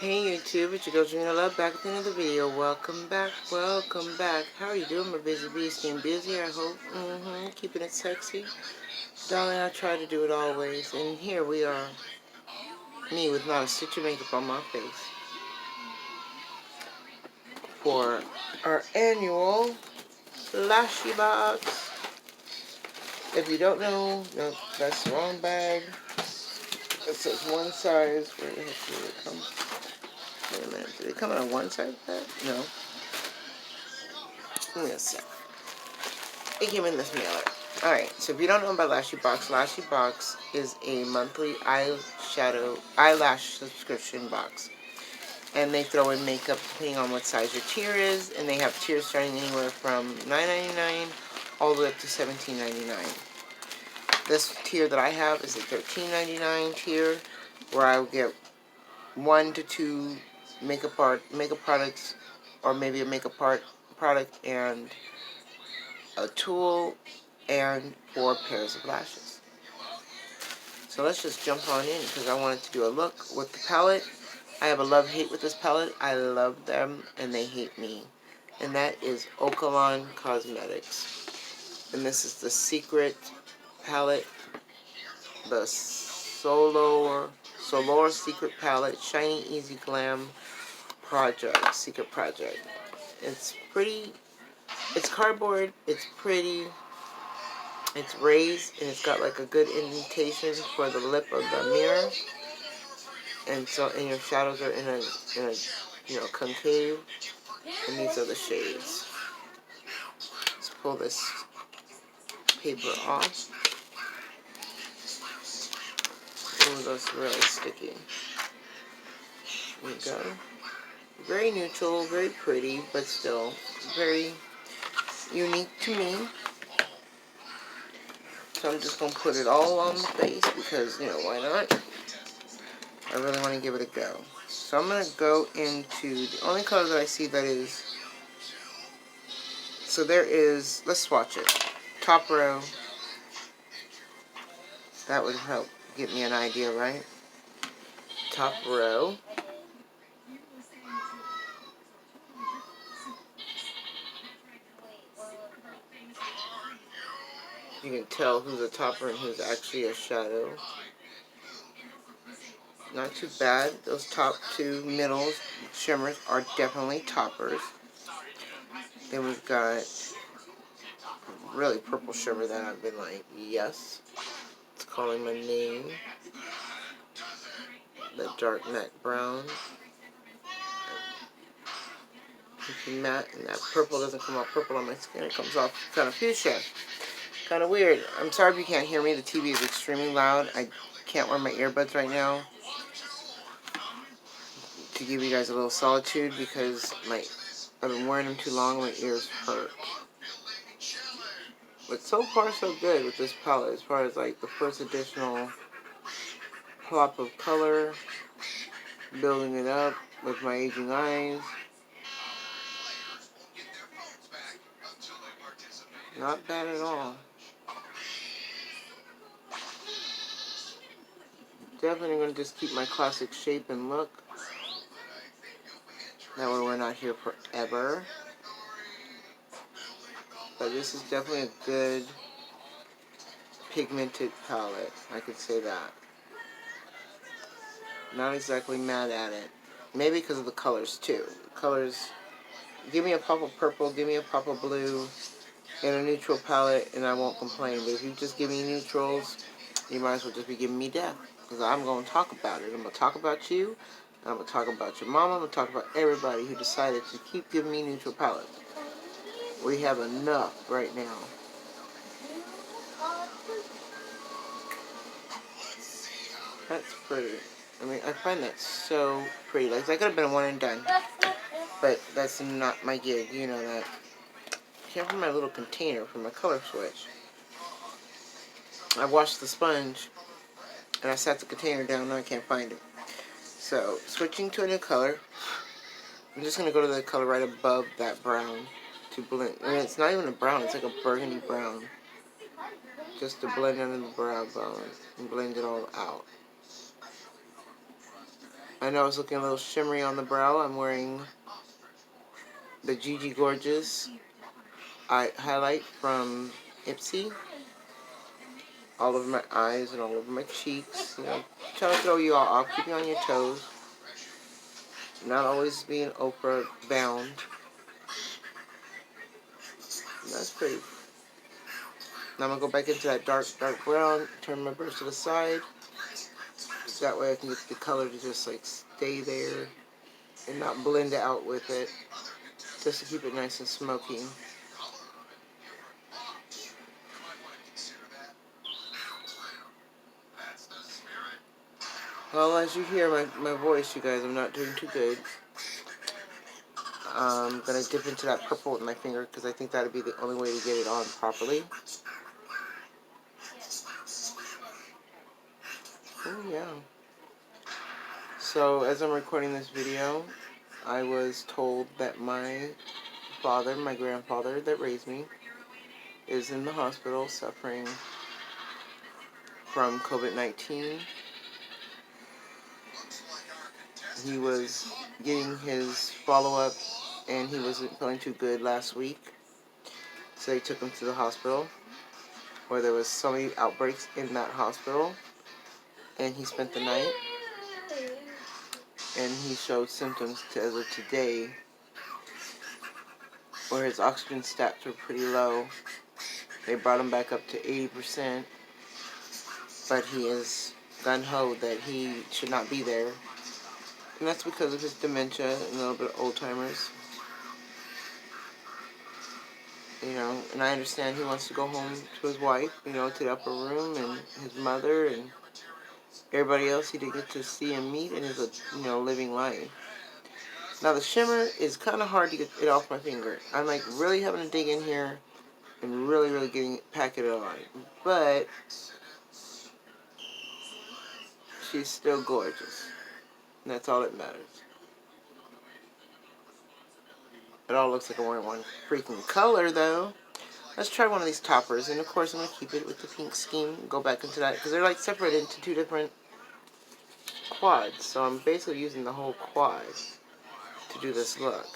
Hey YouTube, it's your girl Junior Love back with another video. Welcome back, welcome back. How are you doing, my busy bee? Staying busy, I hope. Keeping it sexy. Darling, I try to do it always. And here we are, me with not a stitch of makeup on my face. For our annual Lashy box. If you don't know, no, that's the wrong bag. It says one size. Where the heck did it come? Wait a minute, did it come in a one size bag? No. Give me a sec. It came in this mailer. Alright, so if you don't know about Lashy Box is a monthly eyelash subscription box. And they throw in makeup depending on what size your tier is. And they have tiers starting anywhere from $9.99 all the way up to $17.99. This tier that I have is a $13.99 tier where I will get 1 to 2 makeup products, or maybe a makeup product and a tool and 4 pairs of lashes. So let's just jump on in because I wanted to do a look with the palette. I have a love-hate with this palette. I love them and they hate me. And that is Chic Cosmetics. And this is the Secret palette. The Solar Secret palette. Shiny Easy Glam Project. Secret Project. It's pretty. It's cardboard. It's pretty. It's raised and it's got like a good indentation for the lip of the mirror, and your shadows are in a concave. And these are the shades. Let's pull this paper off. Oh, that's really sticky. There we go. Very neutral, very pretty, but still very unique to me. So I'm just going to put it all on the face because, why not? I really want to give it a go. So I'm going to go into the only color that I see that is... So there is... Let's swatch it. Top row. That would help get me an idea, right? Top row. You can tell who's a topper and who's actually a shadow. Not too bad. Those top two middles, shimmers, are definitely toppers. Then we've got really purple shimmer that I've been like, yes. It's calling my name. The dark matte brown. Matte, and that purple doesn't come off purple on my skin. It comes off kind of fuchsia. Kind of weird. I'm sorry if you can't hear me. The TV is extremely loud. I can't wear my earbuds right now to give you guys a little solitude because I've been wearing them too long. My ears hurt. But so far so good with this palette as far as like the first additional plop of color, building it up with my aging eyes. Not bad at all. Definitely going to just keep my classic shape and look. That way we're not here forever. But this is definitely a good pigmented palette. I could say that. Not exactly mad at it. Maybe because of the colors too. The colors, give me a pop of purple, give me a pop of blue, and a neutral palette, and I won't complain. But if you just give me neutrals, you might as well just be giving me death. Because I'm going to talk about it. I'm going to talk about you. I'm going to talk about your mama. I'm going to talk about everybody who decided to keep giving me neutral palettes. We have enough right now. That's pretty. I mean, I find that so pretty. Like, that could have been a one and done. But that's not my gig. You know that. I can't find my little container for my color switch. I washed the sponge and I sat the container down and I can't find it. So, switching to a new color. I'm just going to go to the color right above that brown to blend. I mean, it's not even a brown. It's like a burgundy brown. Just to blend under the brow bone and blend it all out. I know I was looking a little shimmery on the brow. I'm wearing the Gigi Gorgeous highlight from Ipsy. All over my eyes and all over my cheeks. You know, trying to throw you all off, keep you on your toes. Not always being Oprah bound. And that's pretty. Now I'm going to go back into that dark brown, turn my brush to the side. So that way I can get the color to just like stay there and not blend out with it. Just to keep it nice and smoky. Well, as you hear my voice, you guys, I'm not doing too good. I'm going to dip into that purple with my finger because I think that would be the only way to get it on properly. Oh, yeah. So, as I'm recording this video, I was told that my father, my grandfather that raised me, is in the hospital suffering from COVID-19. He was getting his follow-up and he wasn't feeling too good last week. So they took him to the hospital where there was so many outbreaks in that hospital. And he spent the night. And he showed symptoms as of today where his oxygen stats were pretty low. They brought him back up to 80%. But he is gung-ho that he should not be there. And that's because of his dementia and a little bit of Alzheimer's. You know, and I understand he wants to go home to his wife, you know, to the upper room, and his mother, and everybody else he didn't get to see and meet in his, you know, living life. Now, the shimmer is kind of hard to get it off my finger. I'm, like, really having to dig in here and really, really pack it on. But she's still gorgeous. And that's all that matters. It all looks like I'm wearing one freaking color, though. Let's try one of these toppers. And, of course, I'm going to keep it with the pink scheme. Go back into that. Because they're, like, separated into two different quads. So I'm basically using the whole quad to do this look.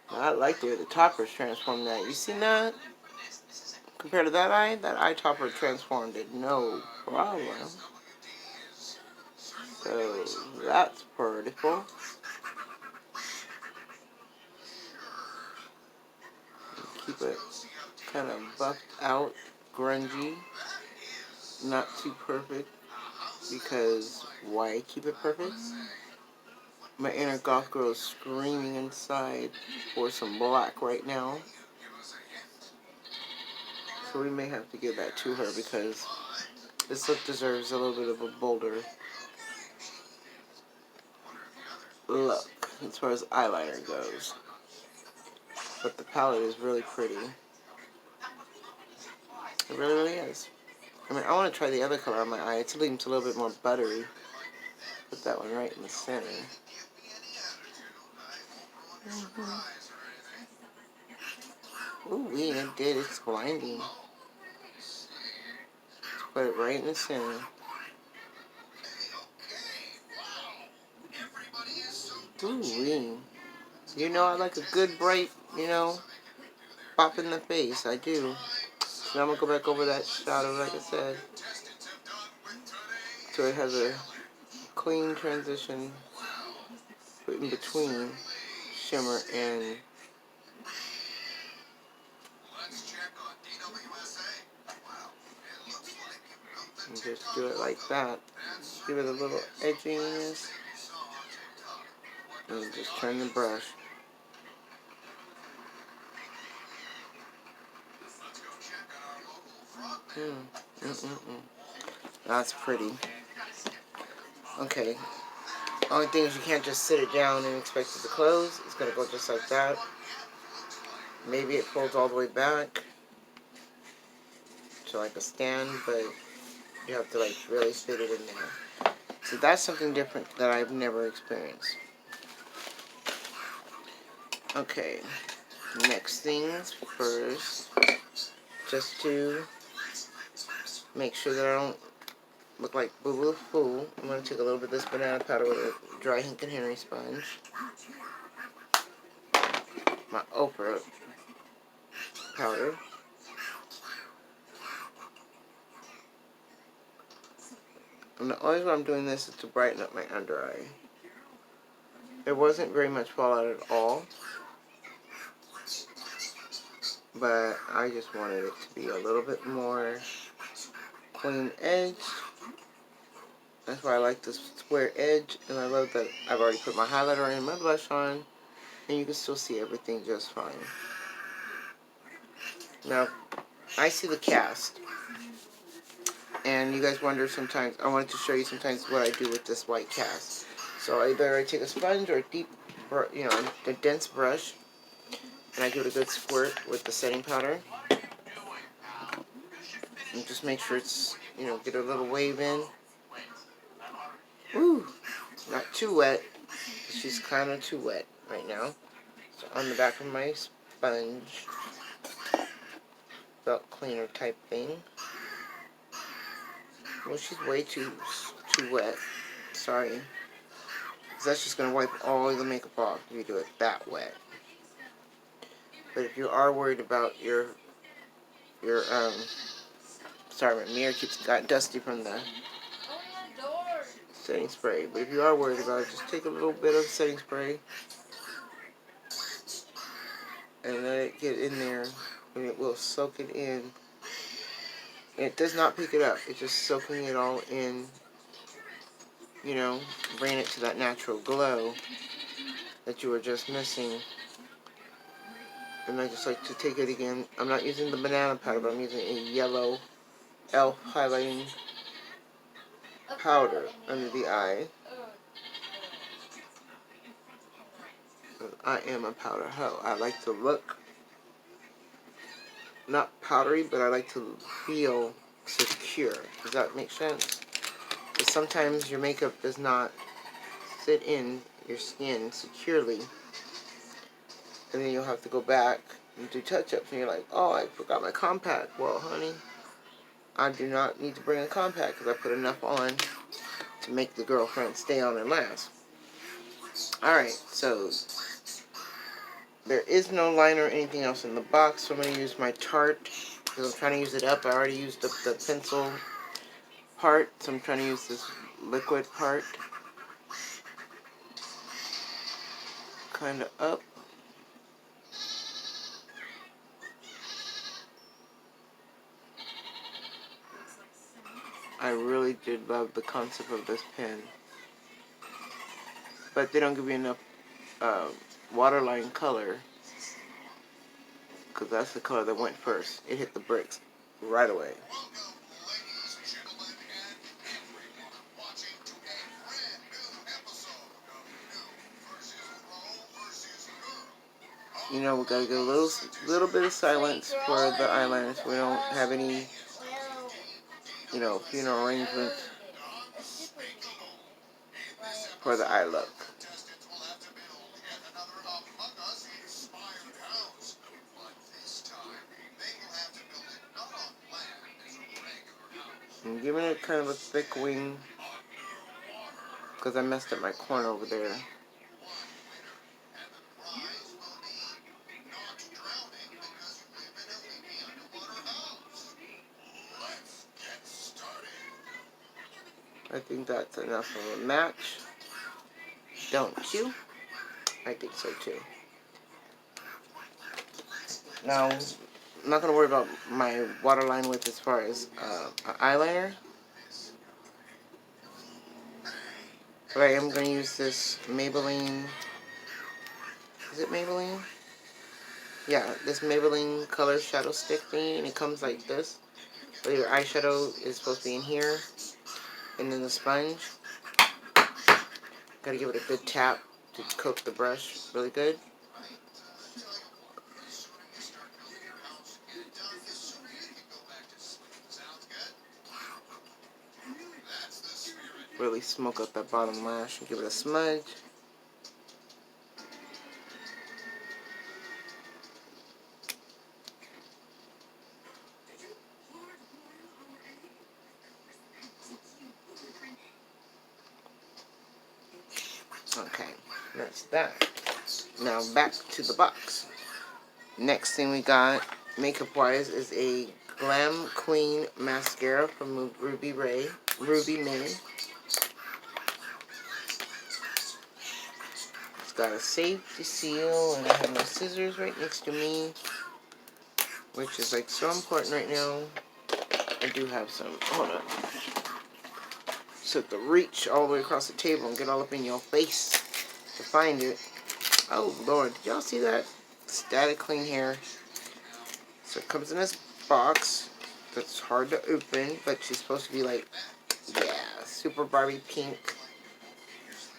I like the toppers transformed that. You seen that? Compared to that eye topper transformed it. No problem. So, that's beautiful. Keep it kind of buffed out, grungy. Not too perfect, because why keep it perfect? My inner goth girl is screaming inside for some black right now. So we may have to give that to her, because this look deserves a little bit of a bolder look as far as eyeliner goes. But the palette is really pretty. It really, really is. I mean, I want to try the other color on my eye. It's a little bit more buttery. Put that one right in the center. Ooh, it did. It's blinding. Let's put it right in the center. Ooh, you know I like a good bright, you know, pop in the face. I do. So I'm going to go back over that shadow, like I said. So it has a clean transition in between shimmer and just do it like that. Give it a little edginess. And just turn the brush. That's pretty. Okay. Only thing is you can't just sit it down and expect it to close. It's going to go just like that. Maybe it folds all the way back to like a stand, but you have to like really fit it in there. So that's something different that I've never experienced. Okay. Next things first. Just to make sure that I don't look like Boo Boo Fool. I'm going to take a little bit of this banana powder with a dry Hank and Henry sponge. My Oprah powder. And the only reason I'm doing this is to brighten up my under eye. There wasn't very much fallout at all, but I just wanted it to be a little bit more clean edge. That's why I like this square edge, and I love that I've already put my highlighter and my blush on, and you can still see everything just fine. Now, I see the cast, and you guys wonder sometimes, I wanted to show you sometimes what I do with this white cast. So either I take a sponge or a deep, a dense brush, and I give it a good squirt with the setting powder. And just make sure it's, get a little wave in. Woo! Not too wet. She's kind of too wet right now. So on the back of my sponge, belt cleaner type thing. Well, she's way too wet. Sorry. 'Cause that's just going to wipe all the makeup off if you do it that wet. But if you are worried about your sorry, my mirror got dusty from the setting spray. But if you are worried about it, just take a little bit of setting spray and let it get in there, and it will soak it in. And it does not pick it up. It's just soaking it all in, bringing it to that natural glow that you were just missing. And I just like to take it again. I'm not using the banana powder, but I'm using a yellow e.l.f. highlighting powder under the eye. I am a powder hoe. I like to look not powdery, but I like to feel secure. Does that make sense? Because sometimes your makeup does not sit in your skin securely, and then you'll have to go back and do touch-ups, and you're like, oh, I forgot my compact. Well, honey, I do not need to bring a compact because I put enough on to make the girlfriend stay on and last. Alright, so there is no liner or anything else in the box, so I'm going to use my Tarte because I'm trying to use it up. I already used the pencil part, so I'm trying to use this liquid part. Kind of up. I really did love the concept of this pen, but they don't give you enough waterline color, because that's the color that went first. It hit the bricks right away. We gotta get a little bit of silence for the eyeliner, so we don't have any, funeral arrangements for the eye look. I'm giving it kind of a thick wing because I messed up my corner over there. I think that's enough of a match. Don't you? I think so too. Now, I'm not going to worry about my waterline width as far as eyeliner. But I am going to use this Maybelline. Is it Maybelline? Yeah, this Maybelline color shadow stick thing. And it comes like this. So your eyeshadow is supposed to be in here. And then the sponge. Gotta give it a good tap to coat the brush really good. Really smoke up that bottom lash and give it a smudge. that's that. Now back to the box. Next thing we got, makeup wise, is a Glam Queen mascara from Ruby May. It's got a safety seal, and I have my scissors right next to me, which is like so important right now. I do have some. Hold on. So to reach all the way across the table and get all up in your face to find it. Oh Lord, did y'all see that? Static clean hair. So it comes in this box that's hard to open, but she's supposed to be like, yeah, super Barbie pink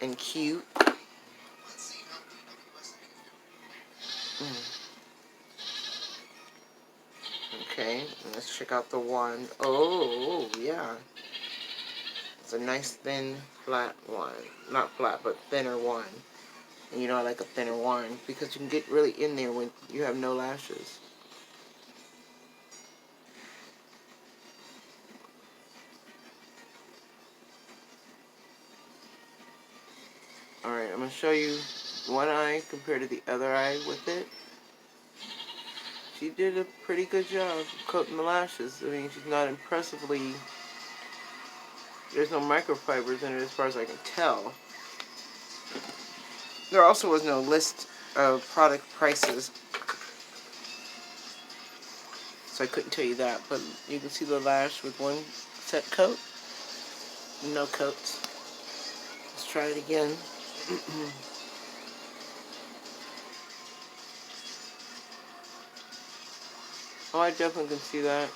and cute. Okay, let's check out the wand. Oh, yeah. It's a nice thin, flat wand. Not flat, but thinner wand. And you know I like a thinner wand because you can get really in there when you have no lashes. Alright, I'm going to show you one eye compared to the other eye with it. She did a pretty good job coating the lashes. I mean, she's not impressively... There's no microfibers in it as far as I can tell. There also was no list of product prices, so I couldn't tell you that. But you can see the lash with one set coat. No coats. Let's try it again. Oh, I definitely can see that.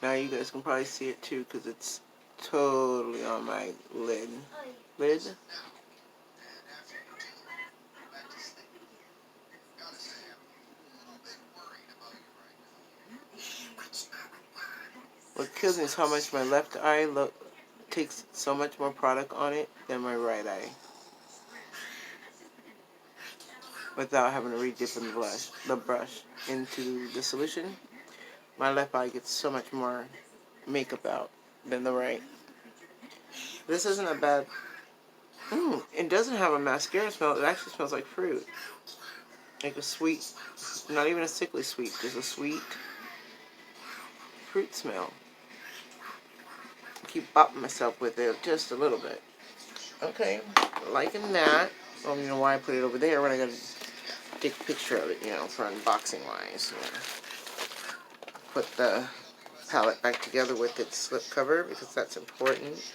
Now you guys can probably see it too because it's totally on my lid. What kills me is how much my left eye takes so much more product on it than my right eye. Without having to re-dip in the brush into the solution. My left eye gets so much more makeup out than the right. This isn't a bad... it doesn't have a mascara smell. It actually smells like fruit. Like a sweet, not even a sickly sweet, just a sweet fruit smell. I keep bopping myself with it just a little bit. Okay, liking that. I don't even know why I put it over there when I gotta take a picture of it, you know, for unboxing wise. Put the palette back together with its slip cover because that's important.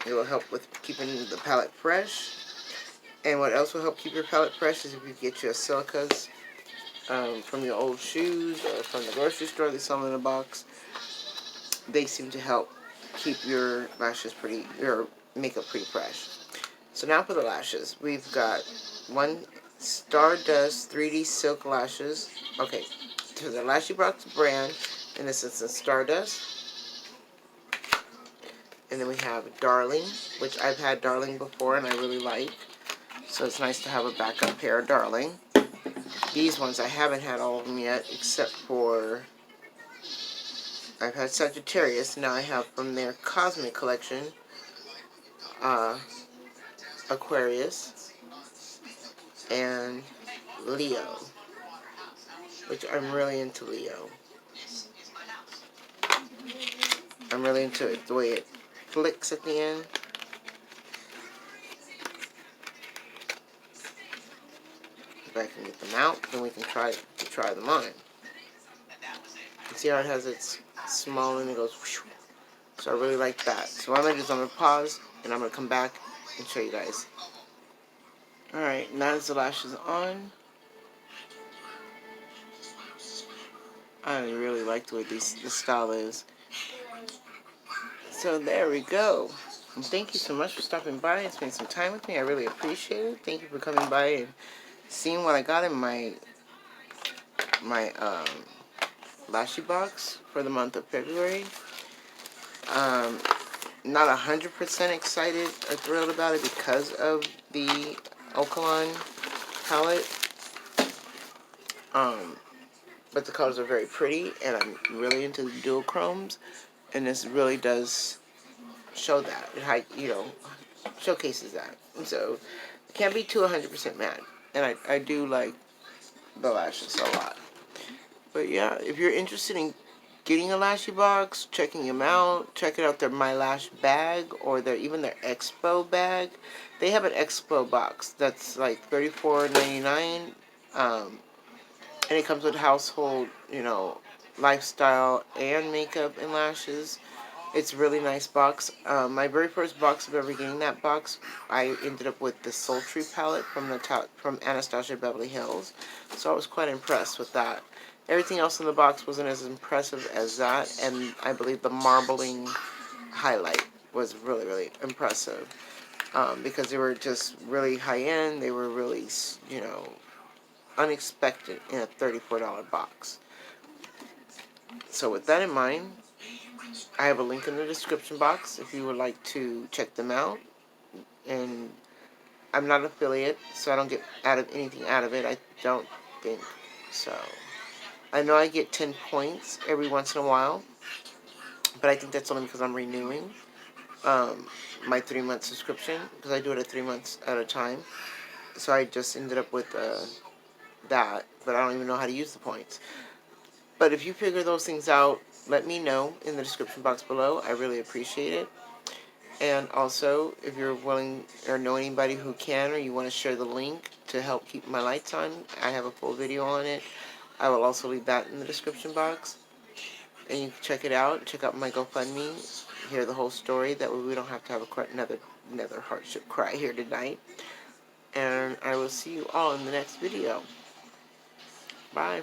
It will help with keeping the palette fresh. And what else will help keep your palette fresh is if you get your silicas from your old shoes or from the grocery store. They sell them in a box. They seem to help keep your lashes your makeup pretty fresh. So now for the lashes. We've got one Stardust 3D Silk Lashes. Okay, to the Lashy Box brand. And this is the Stardust. And then we have Darling, which I've had Darling before and I really like. So it's nice to have a backup pair of Darling. These ones, I haven't had all of them yet, except for... I've had Sagittarius. Now I have from their Cosmic collection, Aquarius, and Leo. Which I'm really into Leo. I'm really into it, the way it flicks at the end. If I can get them out, then we can try them on. You see how it has its small and it goes whoosh. So I really like that. So what I'm going to do is I'm going to pause and I'm going to come back and show you guys. Alright, now that the lashes on, I really like the way this style is. So there we go. And thank you so much for stopping by and spending some time with me. I really appreciate it. Thank you for coming by and seeing what I got in my Lashy box for the month of February. Not 100% excited or thrilled about it because of the Okalon palette. But the colors are very pretty, and I'm really into the dual chromes, and this really does show that. Showcases that. And so, it can't be too 100% matte. And I do like the lashes a lot. But yeah, if you're interested in getting a Lashy box, checking them out, checking out their My Lash bag or even their Expo bag. They have an Expo box that's like $34.99, and it comes with household, lifestyle and makeup and lashes. It's a really nice box. My very first box of ever getting that box, I ended up with the Sultry palette from Anastasia Beverly Hills. So I was quite impressed with that. Everything else in the box wasn't as impressive as that, and I believe the marbling highlight was really, really impressive, because they were just really high-end. They were really, unexpected in a $34 box. So with that in mind, I have a link in the description box if you would like to check them out. And I'm not an affiliate, so I don't get anything out of it. I don't think so. I know I get 10 points every once in a while, but I think that's only because I'm renewing my 3-month subscription, because I do it at 3 months at a time. So I just ended up with that, but I don't even know how to use the points. But if you figure those things out, let me know in the description box below. I really appreciate it. And also, if you're willing or know anybody who can, or you want to share the link to help keep my lights on, I have a full video on it. I will also leave that in the description box. And you can check it out. Check out my GoFundMe. Hear the whole story. That way we don't have to have another hardship cry here tonight. And I will see you all in the next video. Bye.